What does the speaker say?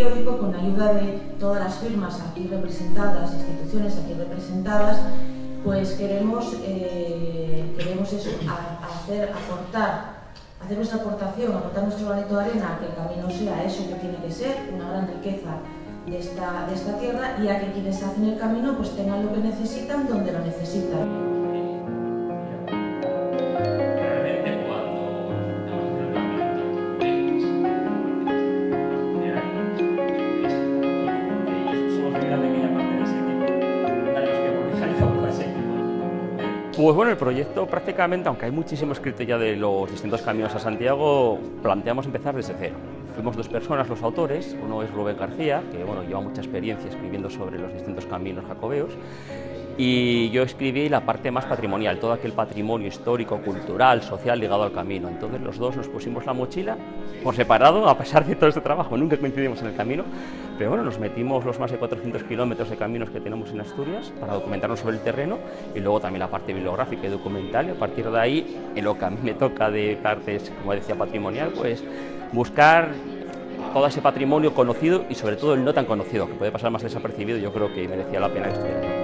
periódico, con ayuda de todas las firmas aquí representadas, instituciones aquí representadas, pues queremos eso, hacer nuestra aportación, aportar nuestro granito de arena a que el camino sea eso que tiene que ser, una gran riqueza de esta tierra, y a que quienes hacen el camino pues tengan lo que necesitan donde lo necesitan. Pues bueno, el proyecto prácticamente, aunque hay muchísimo escrito ya de los distintos caminos a Santiago, planteamos empezar desde cero. Fuimos dos personas los autores, uno es Rubén García, que bueno, lleva mucha experiencia escribiendo sobre los distintos caminos jacobeos, y yo escribí la parte más patrimonial, todo aquel patrimonio histórico, cultural, social ligado al camino. Entonces los dos nos pusimos la mochila por separado, a pesar de todo este trabajo, nunca coincidimos en el camino, pero bueno, nos metimos los más de 400 kilómetros de caminos que tenemos en Asturias para documentarnos sobre el terreno, y luego también la parte bibliográfica y documental, y a partir de ahí, en lo que a mí me toca de partes, como decía, patrimonial, pues buscar todo ese patrimonio conocido y sobre todo el no tan conocido, que puede pasar más desapercibido. Yo creo que merecía la pena estudiar.